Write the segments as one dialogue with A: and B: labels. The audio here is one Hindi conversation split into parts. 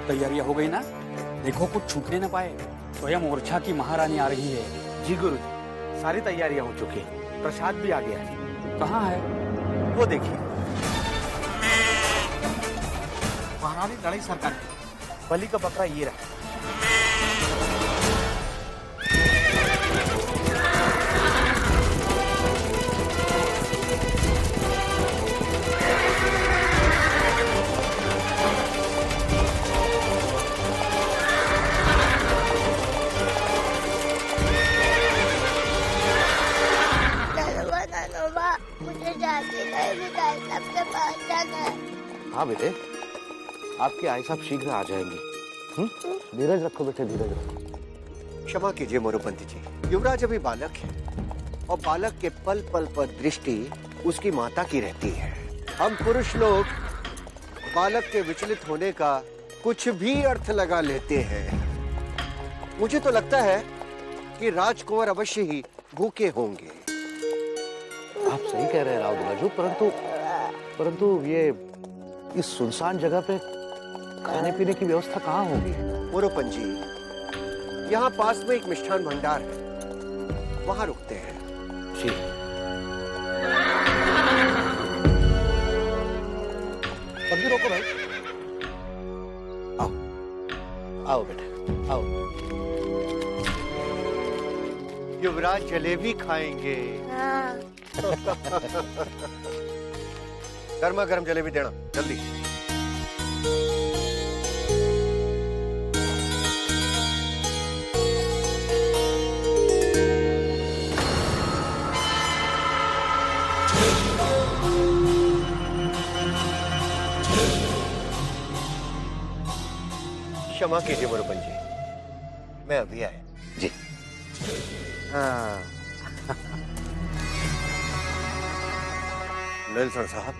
A: तैयारियां हो गई ना? देखो कुछ छूटने न पाए। स्वयं ओरछा की महारानी आ रही है।
B: जी गुरुजी, सारी तैयारियां हो चुकी हैं। प्रसाद भी आ गया है।
A: कहाँ है?
B: वो देखिए, महारानी लड़ाई सरकार बलि का बकरा ये रहा।
C: मुझे जाके नहीं दाई साहब के पास जाना है।
D: हाँ बेटे, आपके आई साहब शीघ्र आ जाएंगे। धीरज रखो बेटे, धीरज रखो।
E: क्षमा कीजिए मोरोपंत जी, युवराज अभी बालक है और बालक के पल पल पर दृष्टि उसकी माता की रहती है। हम पुरुष लोग बालक के विचलित होने का कुछ भी अर्थ लगा लेते हैं। मुझे तो लगता है कि राजकुमार अवश्य ही भूखे होंगे।
D: आप सही कह रहे हैं राव दुलाजू, परंतु ये इस सुनसान जगह पे खाने पीने की व्यवस्था कहाँ होगी?
E: मोरोपंत जी, यहाँ पास में एक मिष्ठान भंडार है, वहां रुकते हैं।
D: जी। अभी रोको भाई। आओ, आओ बेटे, आओ।
E: युवराज जलेबी खाएंगे।
C: हाँ।
E: गर्मा गर्म जलेबी देना जल्दी। क्षमा कीजिए मोरोपंत जी, मैं अभी आया।
D: जी।
E: हाँ। नेल्सन साहब,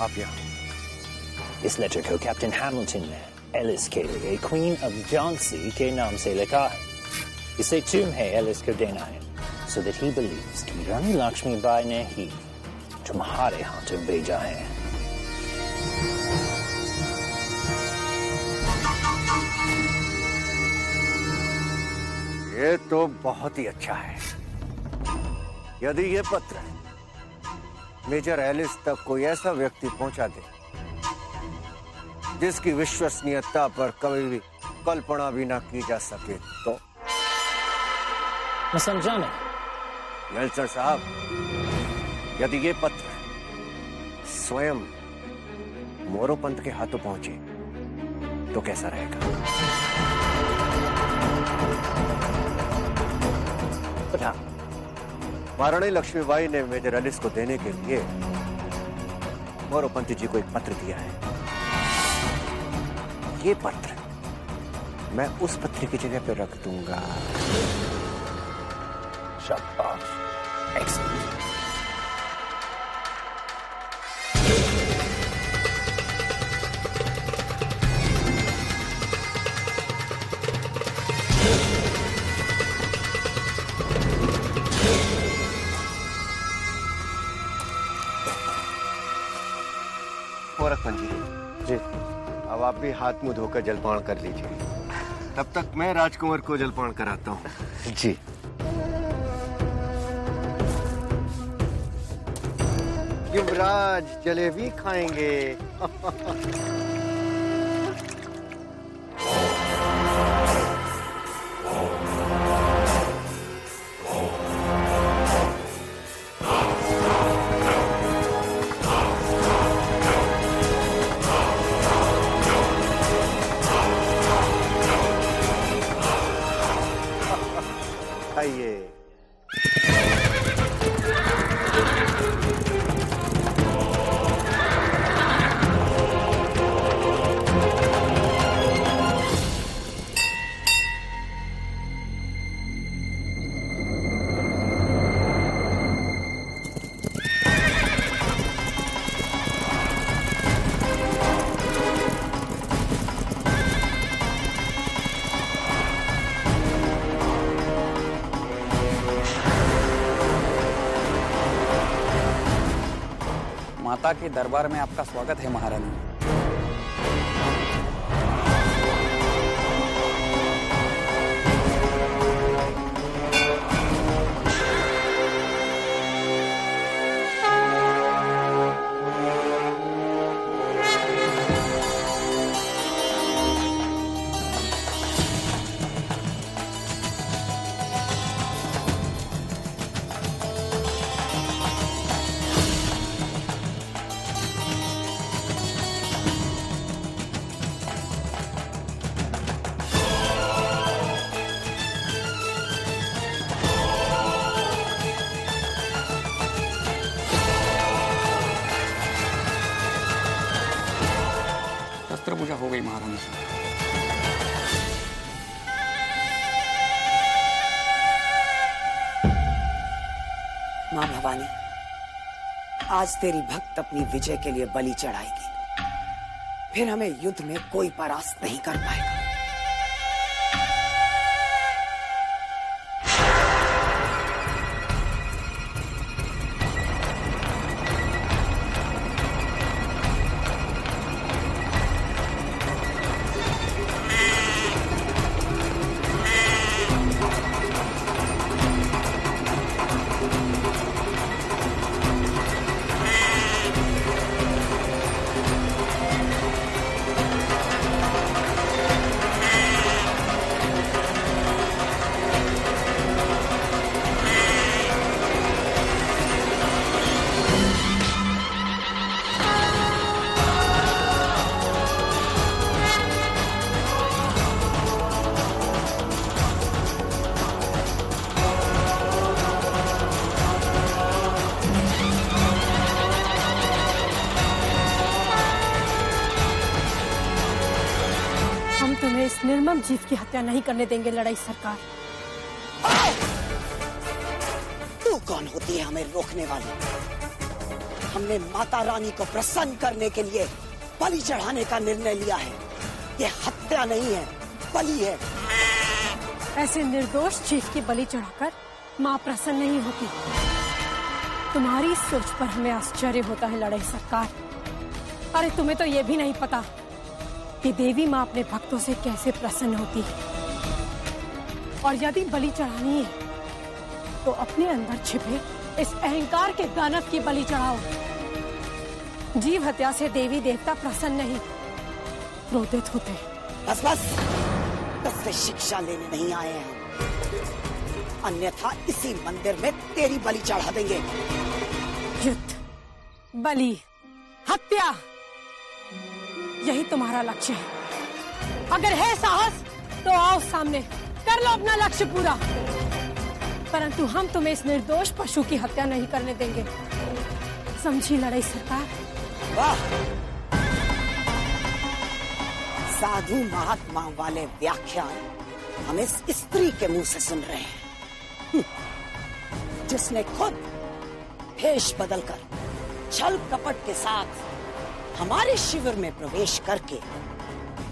E: आप यहाँ।
F: इस लेटर को कैप्टन हैमिल्टन ने एलिस के लिए क्वीन ऑफ जॉन्सी के नाम से लिखा है। इसे तुम्हें एलिस को देना है, so that he believes कि रानी लक्ष्मीबाई ने ही तुम्हारे हाथों भेजा है।
E: ये तो बहुत ही अच्छा है। यदि ये पत्र मेजर एलिस तक कोई ऐसा व्यक्ति पहुंचा दे जिसकी विश्वसनीयता पर कभी भी कल्पना भी ना की जा सके तो।
F: मैं समझा नहीं।
E: नेल्सन साहब, यदि ये पत्र स्वयं मोरोपंत के हाथों पहुंचे तो कैसा रहेगा?
F: बता।
E: महारानी लक्ष्मीबाई ने मेजर एलिस को देने के लिए मोरोपंत जी को एक पत्र दिया है। ये पत्र मैं उस पत्र की जगह पर रख दूंगा।
F: शाबाश, एक्सीलेंट।
E: मोरोपंत जी, अब आप भी हाथ मुंह धोकर जलपान कर लीजिए। तब तक मैं राजकुमार को जलपान कराता हूँ।
D: जी।
E: युवराज जलेबी खाएंगे। आइए।
A: माता के दरबार में आपका स्वागत है महारानी। शस्त्र पूजा हो गई महारानी।
G: माँ भवानी, आज तेरी भक्त अपनी विजय के लिए बलि चढ़ाएगी, फिर हमें युद्ध में कोई परास्त नहीं कर पाएगा।
H: तुम्हें इस निर्मम जीव की हत्या नहीं करने देंगे लड़ाई सरकार।
G: तू कौन होती है हमें रोकने वाली? हमने माता रानी को प्रसन्न करने के लिए बलि चढ़ाने का निर्णय लिया है। ये हत्या नहीं है, बलि है।
H: ऐसे निर्दोष जीव की बलि चढ़ाकर माँ प्रसन्न नहीं होती। तुम्हारी सोच पर हमें आश्चर्य होता है लड़ाई सरकार। अरे तुम्हें तो ये भी नहीं पता कि देवी माँ अपने भक्तों से कैसे प्रसन्न होती है। और यदि बलि चढ़ानी है तो अपने अंदर छिपे इस अहंकार के दानव की बलि चढ़ाओ। जीव हत्या से देवी देवता प्रसन्न नहीं, क्रोधित होते हैं।
G: बस बस, तुझसे शिक्षा लेने नहीं आए हैं, अन्यथा इसी मंदिर में तेरी बलि चढ़ा देंगे।
H: युद्ध, बलि, हत्या, यही तुम्हारा लक्ष्य है। अगर है साहस तो आओ सामने, कर लो अपना लक्ष्य पूरा। परंतु हम तुम्हें इस निर्दोष पशु की हत्या नहीं करने देंगे, समझी लड़ाई सरकार?
G: वाह, साधु महात्मा वाले व्याख्यान हम इस स्त्री के मुंह से सुन रहे हैं, जिसने खुद भेष बदलकर छल कपट के साथ हमारे शिविर में प्रवेश करके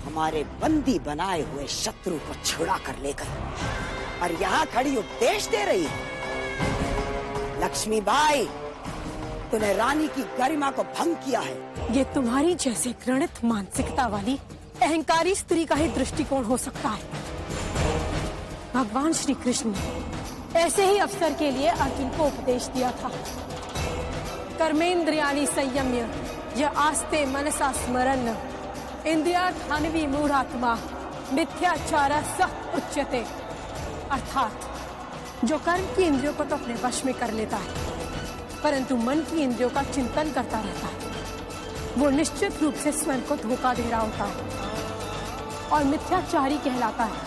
G: हमारे बंदी बनाए हुए शत्रु को छुड़ा कर ले गई और यहाँ खड़ी उपदेश दे रही है। लक्ष्मीबाई, तूने रानी की गरिमा को भंग किया है।
H: ये तुम्हारी जैसे घृणित मानसिकता वाली अहंकारी स्त्री का ही दृष्टिकोण हो सकता है। भगवान श्री कृष्ण ने ऐसे ही अवसर के लिए अर्जुन को उपदेश दिया था। कर्मेंद्रियाणि संयम्य य आस्ते मनसा स्मरन् इंद्रियार्थान्वी मूढ़ात्मा मिथ्याचारः स उच्यते। अर्थात जो कर्म की इंद्रियों को तो अपने वश में कर लेता है, परंतु मन की इंद्रियों का चिंतन करता रहता है, वो निश्चित रूप से स्वयं को धोखा दे रहा होता है और मिथ्याचारी कहलाता है।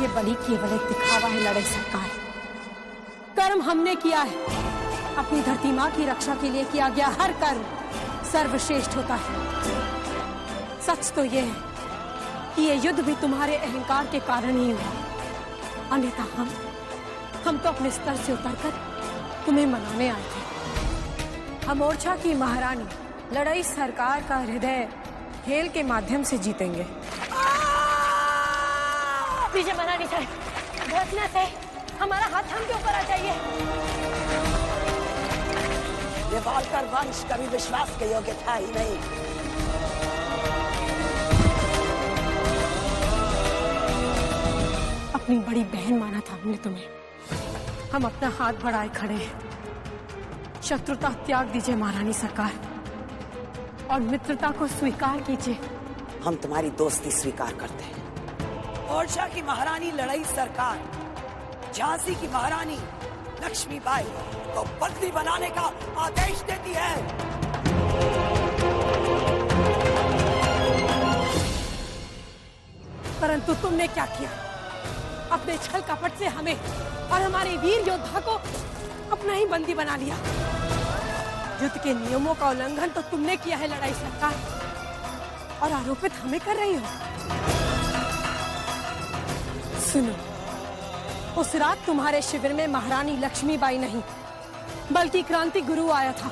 H: ये बलि केवल एक दिखावा है लड़ाई सरकार। कर्म हमने किया है, अपनी धरती माँ की रक्षा के लिए किया गया हर कर्म सर्वश्रेष्ठ होता है। सच तो ये है कि ये युद्ध भी तुम्हारे अहंकार के कारण ही हुआ, अन्यथा हम तो अपने स्तर से उतरकर तुम्हें मनाने आए थे। हम ओरछा की महारानी लड़ाई सरकार का हृदय खेल के माध्यम से जीतेंगे। विजय महारानी साहब, भड़कना से हमारा हाथ हम के ऊपर आ जाइए।
G: ये वालकर वंश कभी विश्वास के योग्य था ही नहीं।
H: अपनी बड़ी बहन माना था हमने तुम्हें। हम अपना हाथ बढ़ाए खड़े हैं। शत्रुता त्याग दीजिए महारानी सरकार और मित्रता को स्वीकार कीजिए।
G: हम तुम्हारी दोस्ती स्वीकार करते हैं। ओरछा की महारानी लड़ाई सरकार झांसी की महारानी लक्ष्मीबाई को बंदी बनाने का आदेश देती है।
H: परंतु तुमने क्या किया? अपने छल कपट से हमें और हमारे वीर योद्धा को अपना ही बंदी बना लिया। युद्ध के नियमों का उल्लंघन तो तुमने किया है लड़ाई सरकार, और आरोपित हमें कर रही हो। सुनो, उस रात तुम्हारे शिविर में महारानी लक्ष्मीबाई नहीं बल्कि क्रांति गुरु आया था,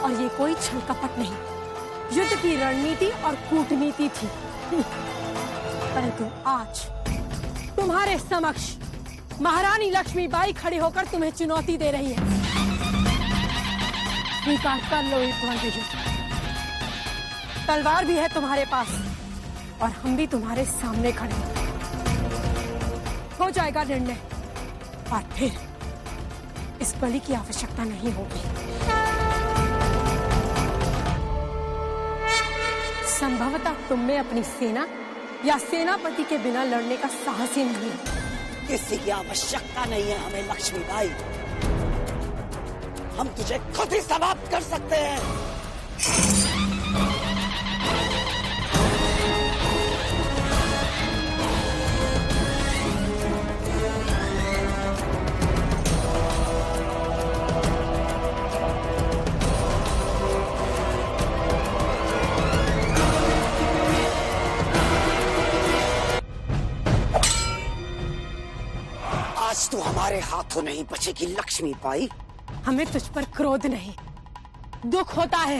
H: और ये कोई छल कपट नहीं, युद्ध की रणनीति और कूटनीति थी। परंतु आज तुम्हारे समक्ष महारानी लक्ष्मीबाई खड़ी होकर तुम्हें चुनौती दे रही है। स्वीकार कर लो इस द्वंद्व युद्ध। तलवार भी है तुम्हारे पास और हम भी तुम्हारे सामने खड़े हैं। हो जाएगा निर्णय और फिर इस बलि की आवश्यकता नहीं होगी। संभवतः तुम में अपनी सेना या सेनापति के बिना लड़ने का साहस ही नहीं है।
G: किसी की आवश्यकता नहीं है हमें लक्ष्मीबाई, हम तुझे खुद ही समाप्त कर सकते हैं। आज तो हमारे हाथों नहीं बचेगी लक्ष्मीबाई।
H: हमें तुझ पर क्रोध नहीं, दुख होता है।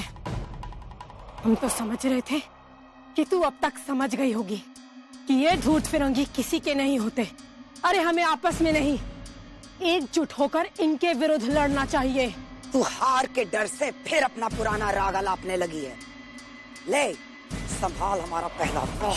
H: हम तो समझ रहे थे कि तू अब तक समझ गई होगी कि ये ढूंढ फिरंगी किसी के नहीं होते। अरे हमें आपस में नहीं, एकजुट होकर इनके विरुद्ध लड़ना चाहिए।
G: तू हार के डर से फिर अपना पुराना राग अलापने लगी है। ले संभाल हमारा पहला पाँव।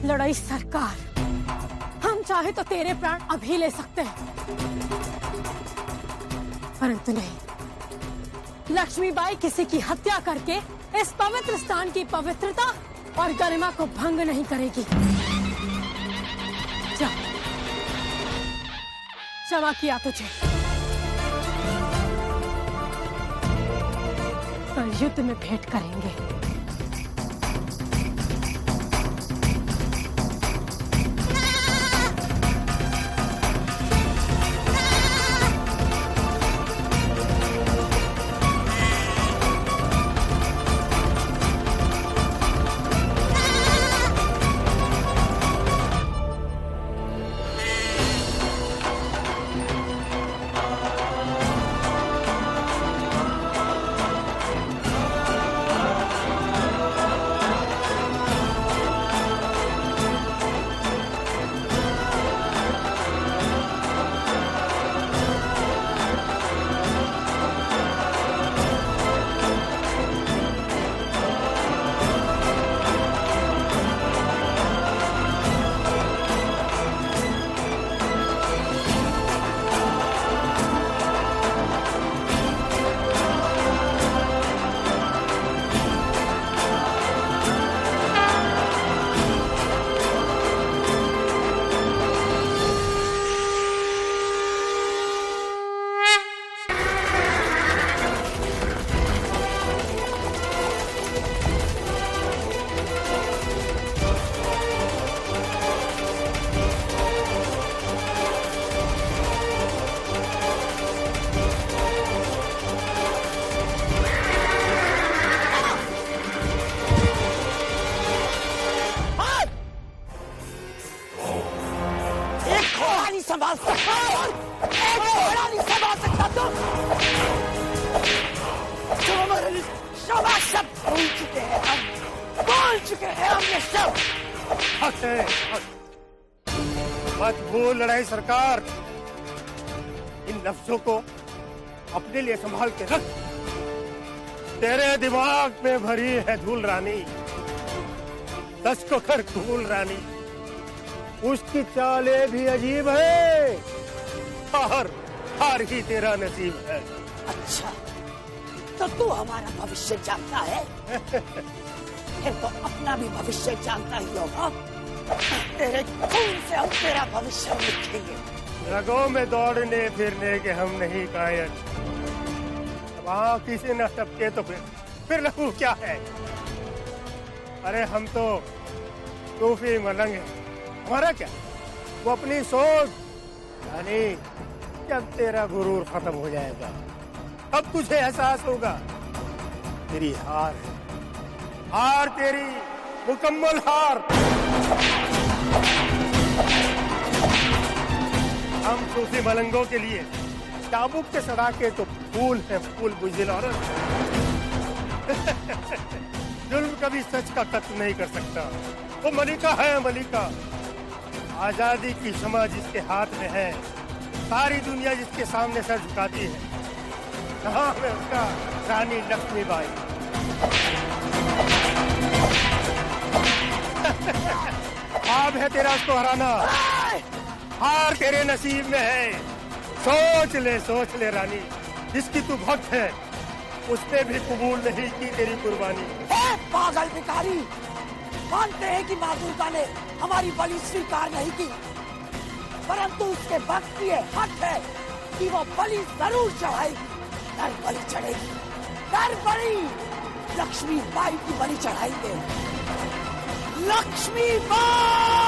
H: लड़ाई सरकार, हम चाहे तो तेरे प्राण अभी ले सकते हैं, परंतु नहीं, लक्ष्मीबाई किसी की हत्या करके इस पवित्र स्थान की पवित्रता और गरिमा को भंग नहीं करेगी। जा, क्षमा किया तुझे। कल युद्ध में भेंट करेंगे।
I: हक है। मत भूल लड़ाई सरकार, इन लफ्जों को अपने लिए संभाल के रख। तेरे दिमाग में भरी है धूल रानी, सच को कर धूल रानी, उसकी चालें भी अजीब है और हार ही तेरा नसीब है।
G: अच्छा, तो तू हमारा भविष्य जानता है? फिर तो अपना भी भविष्य जानता ही होगा। तेरे खून से हम तेरा भविष्य लिखेंगे।
I: रगों में दौड़ने फिरने के हम नहीं कायल। वहाँ किसी न टपके तो फिर लहू क्या है? अरे हम तो सूफी मलंग हैं, हमारा क्या? वो अपनी सोच यानी जब तेरा गुरूर खत्म हो जाएगा अब तुझे एहसास होगा तेरी हार है, हार तेरी मुकम्मल हार। हम सूफी मलंगों के लिए चाबुक के सड़ाके तो फूल है, फूल बुझिल औरत। जुल्म कभी सच का कत्ल नहीं कर सकता। वो मलिका है, मलिका। आजादी की क्षमा जिसके हाथ में है, सारी दुनिया जिसके सामने सर झुकाती है, कहाँ है उसका रानी लक्ष्मीबाई। ख्वाब है तेरा उसको हराना, हार तेरे नसीब में है। सोच ले रानी, जिसकी तू भक्त है उसने भी कबूल नहीं की तेरी कुर्बानी।
G: पागल भिखारी, मानते हैं कि माँ दुर्गा ने हमारी बलि स्वीकार नहीं की, परंतु उसके भक्त की हक है कि वो बलि जरूर चढ़ाएगी। नर बलि चढ़ेगी, नर बलि। लक्ष्मी बाई की बलि चढ़ाएंगे। लक्ष्मी बाई।